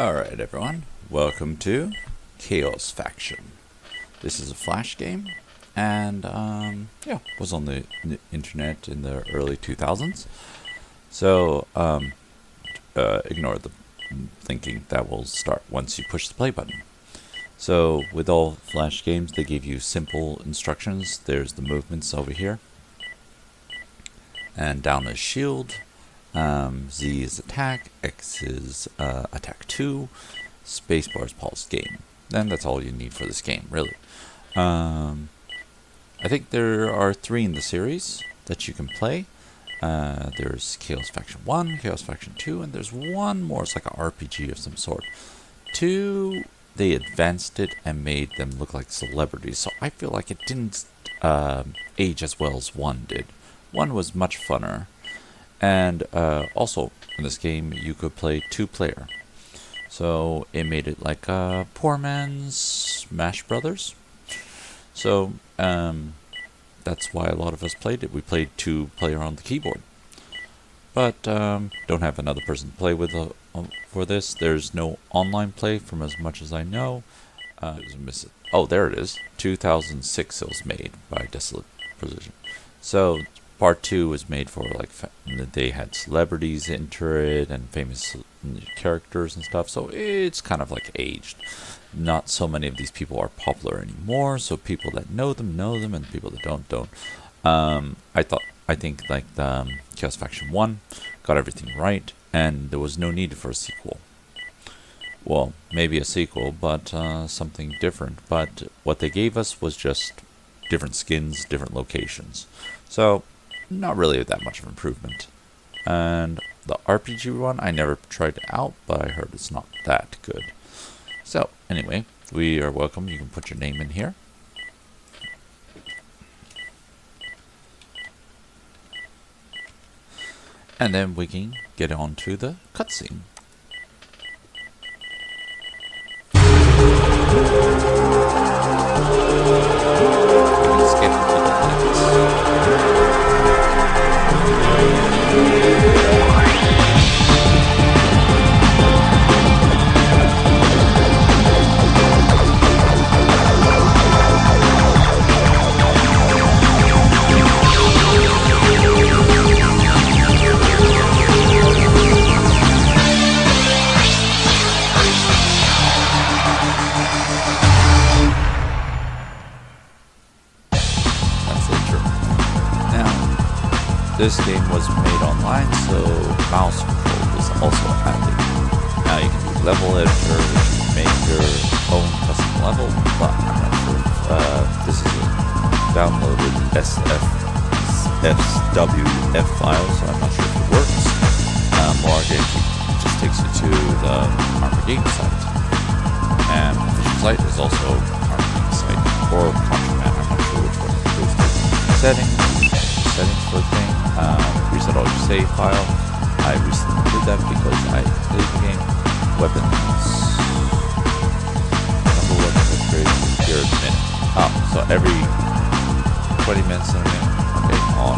Alright everyone, welcome to Chaos Faction. This is a Flash game, and was on the internet in the early 2000s. So, ignore the thinking that will start once you push the play button. So, with all Flash games, they give you simple instructions. There's the movements over here. And down is shield. Z is attack, X is attack 2, spacebar is pause game. Then that's all you need for this game, really. I think there are 3 in the series that you can play. There's Chaos Faction 1, Chaos Faction 2, and there's one more. It's like an RPG of some sort. 2, they advanced it and made them look like celebrities, so I feel like it didn't age as well as 1 did. 1 was much funner. And also, in this game, you could play 2-player. So, it made it like a poor man's Smash Brothers. So, that's why a lot of us played it. We played 2-player on the keyboard. But, don't have another person to play with for this. There's no online play from as much as I know. Oh, there it is. 2006 it was made by Desolate Precision. So, Part 2 was made for, like, they had celebrities enter it and famous characters and stuff, so it's kind of, like, aged. Not so many of these people are popular anymore, so people that know them, and people that don't. I think, like, the Chaos Faction 1 got everything right, and there was no need for a sequel. Well, maybe a sequel, but something different. But what they gave us was just different skins, different locations. So, not really that much of improvement. And the RPG one, I never tried it out, but I heard it's not that good. So, anyway, we are welcome. You can put your name in here. And then we can get on to the cutscene. Skip a few minutes. This game was made online, so mouse control was also added. Now you can do level editor, which you can make your own custom level, but I'm not sure if this is a downloaded SWF file, so I'm not sure if it works. More games, it just takes you to the Armor Game site. And the official site is also Armor Game site, or Contraband, I'm not sure which one it goes to. Settings for the thing. Reset all your save file. I recently did that because I played the game. Weapons. Number weapons upgrades here in a minute. So every 20 minutes in a minute. Okay, on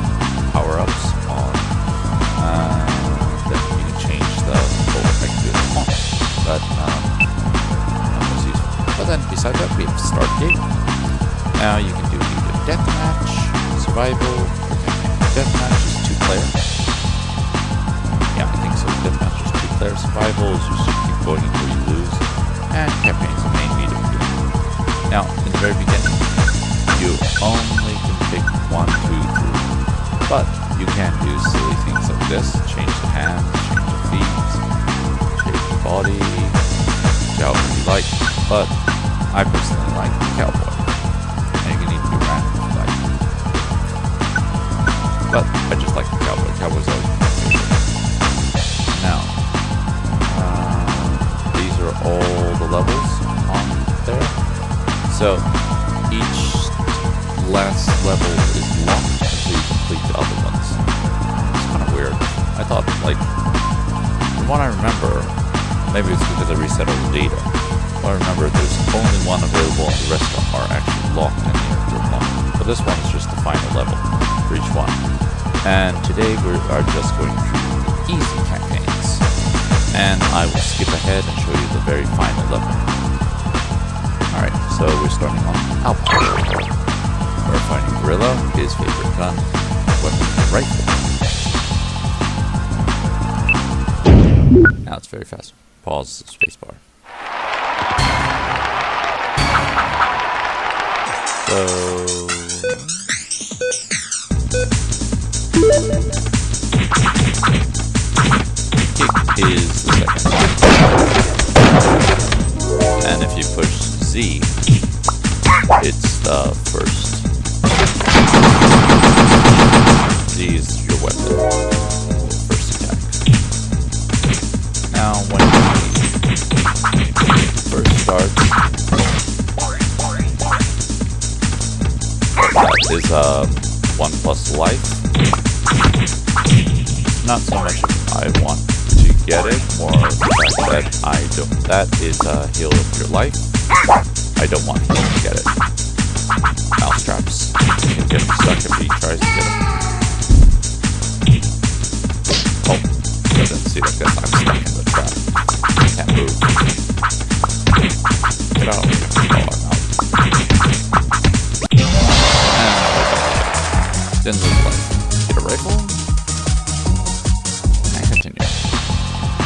power-ups, on. Then you can change the whole effect to it on. But, not most useful. But then, besides that, we have start game. Now you can do either deathmatch, survival. Deathmatch is 2-player. Yeah, I think so. Deathmatch is 2-player. Survival is you just keep going until you lose. And campaign is the main meat of the game. Now, in the very beginning, you only can pick 1, 2, 3. But you can do silly things like this. Change the hands, change the feet, change the body, however you like. But I personally like the cowboy. And you can even do random. But I just like the cowboy. Cowboy's always my favorite. Now, these are all the levels on there. So, each last level is locked until you complete the other ones. It's kind of weird. I thought, like, from what I remember, maybe it's because I reset all the data. But I remember there's only one available and the rest are actually locked and you have to unlock. But this one is just the final level for each one. And today we are just going through the easy campaigns. and I will skip ahead and show you the very final level. Alright, so we're starting on Alpine. We're finding Gorilla, his favorite gun, weapon, rifle. Now it's very fast. Pause the spacebar. So kick is the second one. And if you push Z, it's the first. Z is your weapon. First attack. Now when he first starts, that is 1 plus life. Not so much if I want to get it, more the fact that I don't. That is a heal of your life. I don't want him to get it. Mousetraps. You can get him stuck if he tries to get him. Oh, I didn't see that guy. I'm stuck in the trap. Can't move. Get out. Oh, I'm out. And then lose life. Get a rifle. And continue.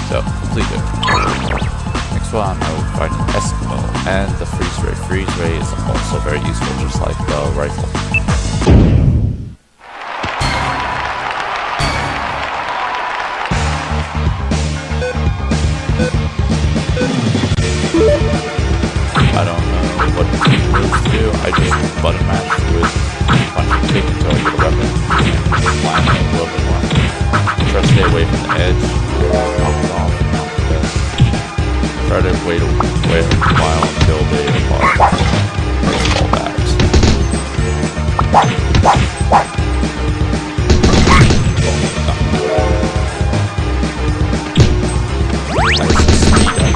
So, completed. Next one, I will find an Eskimo. And the freeze ray. Freeze ray is also very useful, just like the rifle. I don't know what moves to do. I just button mash with punch and kick until I get a weapon. And climb it a little bit more. Try to stay away from the edge. Knock it off. Not the best. Try to wait a while until they are baseball bats. Nice speed up.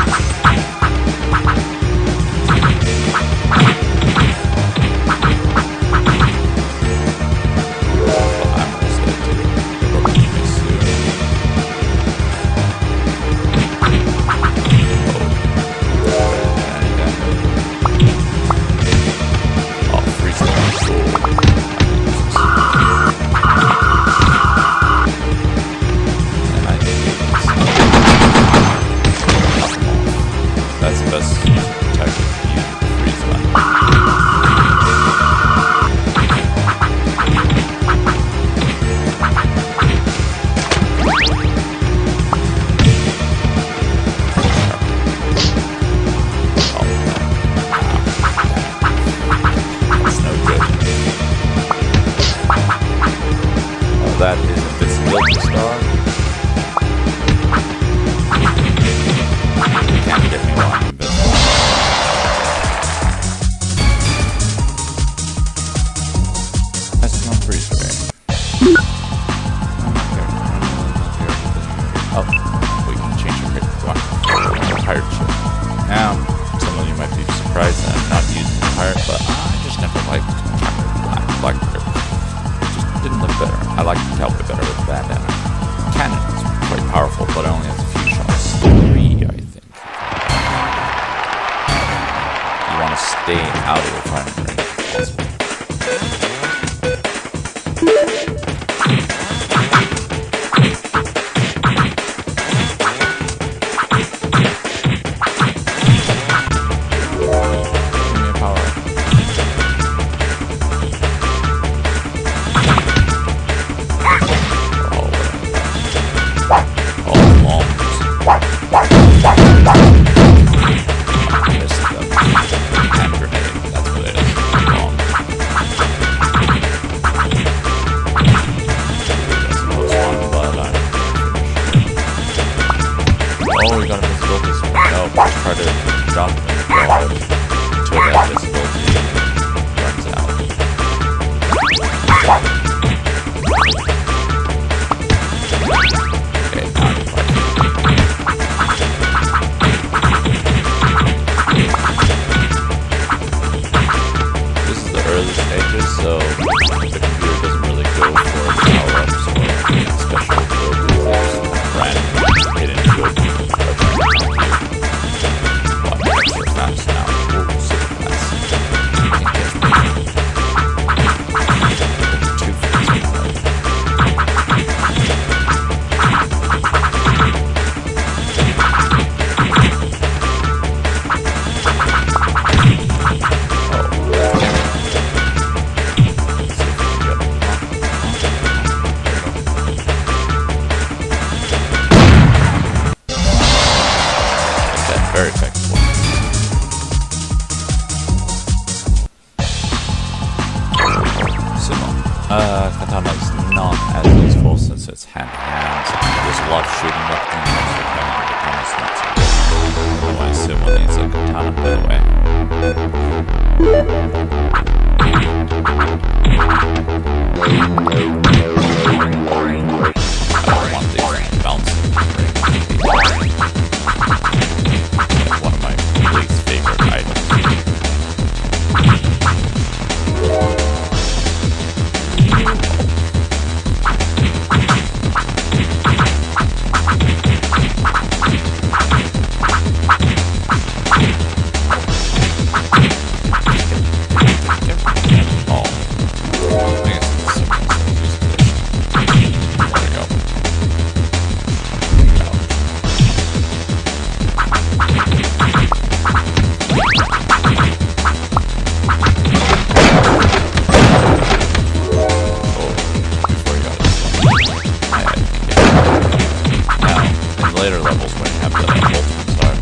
That is invisibility star. Can't get me while I'm invisible. Eskimo freeze ray. Oh, we can change your pirate ship. Now, some of you might be surprised that I'm not using the pirate, but I just never liked Captain Blackbeard. Didn't look better. I like the cowboy better with the bandana. Cannon is quite powerful, but it only has a few shots. 3, I think. You want to stay out of the firing range if possible. Give me a power up. Try to jump and dodge until that visibility runs out. Okay, now you're fighting. This is the early stages, so the computer doesn't really go for the power-ups or special abilities. There's random hidden abilities. Katana's not as useful since it's hand-to-hand. There's a lot of shooting left in the so having a katana's not so good. Otherwise, Sumo needs a katana, by the way. I don't want these bouncing rings. That's one of my least favorite items. Later levels, when you have the ultimate star,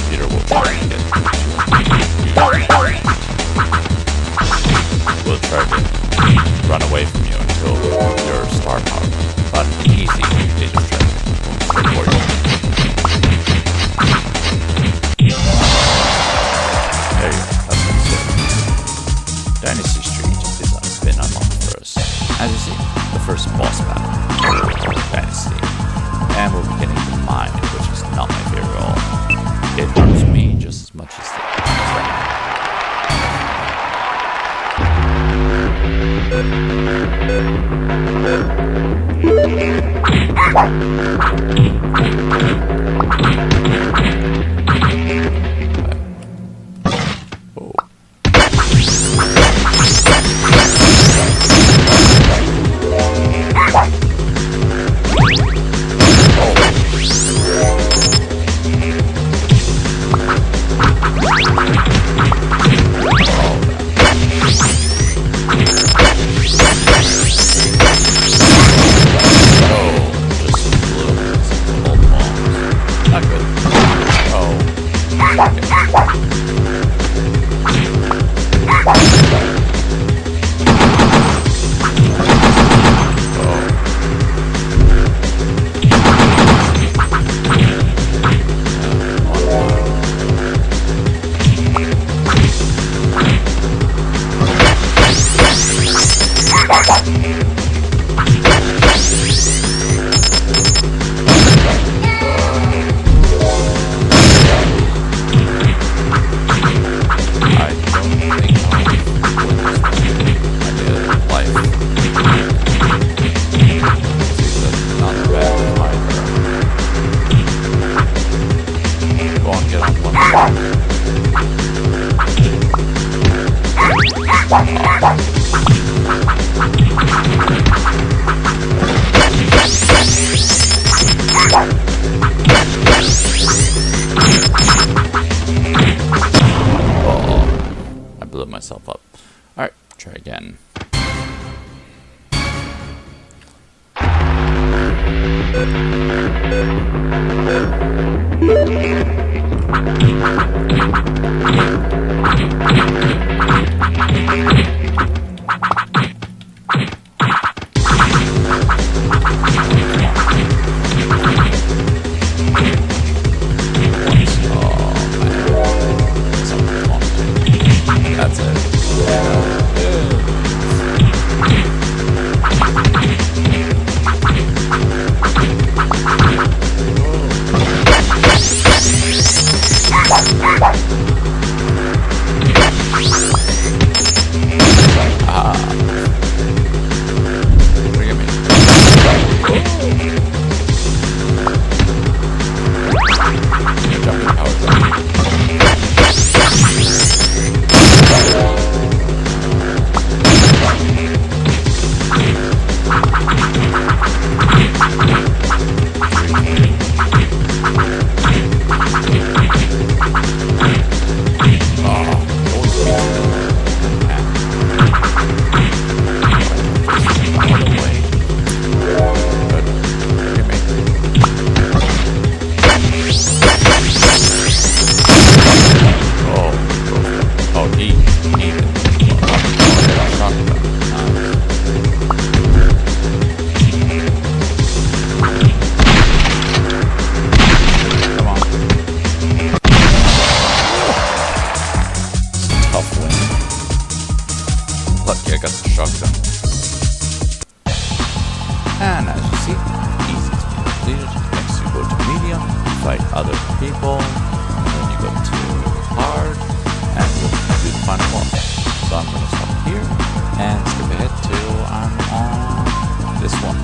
Peter will try to get will try to run away from you until your star power. But easy, they just try to go straight for you. There you go, that's what it's doing. Dynasty Street has been unlocked for us. As you see, the first boss battle for Dynasty. And we'll be getting the mine, which is not my favorite at all. It harms me just as much as the myself up. Alright, try again. That's it. people, and then you go to hard, and you'll do the final boss. So I'm going to stop here and skip ahead till I'm on this one.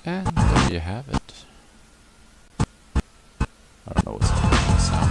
And there you have it. I don't know what's the sound.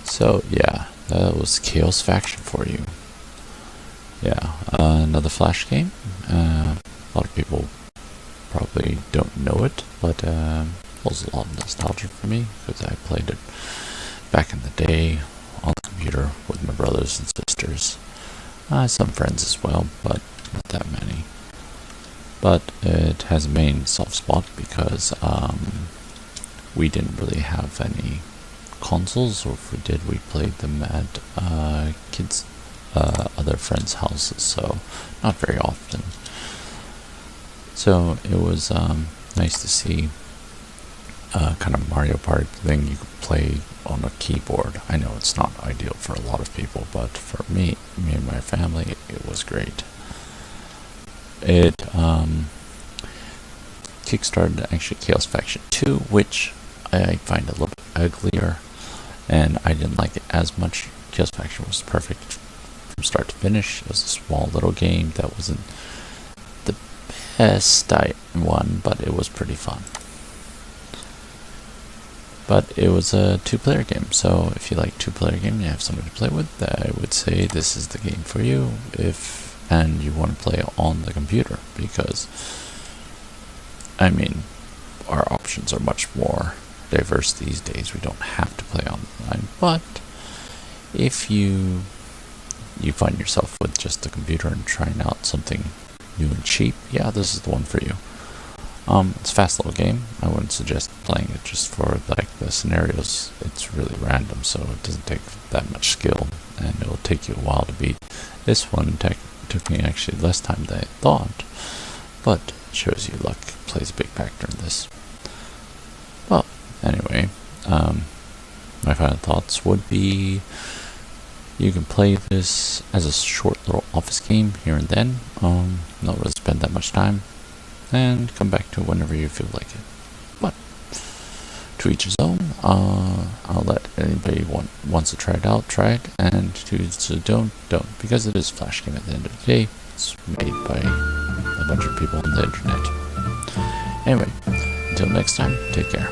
So yeah, that was Chaos Faction for you. Yeah, another Flash game. A lot of people probably don't know it, but it was a lot of nostalgia for me because I played it back in the day on the computer with my brothers and sisters. Some friends as well, but not that many. But it has a main soft spot because we didn't really have any consoles, or if we did, we played them at other friends' houses, so not very often. So it was nice to see kind of Mario Party thing you could play on a keyboard. I know it's not ideal for a lot of people, but for me and my family, it was great. It kickstarted actually Chaos Faction 2, which I find a little bit uglier, and I didn't like it as much. Chaos Faction was perfect from start to finish. It was a small little game that wasn't the best one, but it was pretty fun. But it was a 2-player game, so if you like 2-player game and you have somebody to play with, I would say this is the game for you, and you want to play on the computer, because I mean, our options are much more diverse these days. We don't have to play online, but if you find yourself with just a computer and trying out something new and cheap, yeah, this is the one for you. It's a fast little game. I wouldn't suggest playing it just for like the scenarios. It's really random, so it doesn't take that much skill, and it'll take you a while to beat. This one took me actually less time than I thought, but it shows you luck plays a big factor in this. Well, anyway, my final thoughts would be You can play this as a short little office game here and then. Not really spend that much time, and come back to it whenever you feel like it. But to each his own. I'll let anybody wants to try it out, try it, and to don't, because it is a Flash game at the end of the day. It's made by a bunch of people on the internet. Anyway, until next time, take care.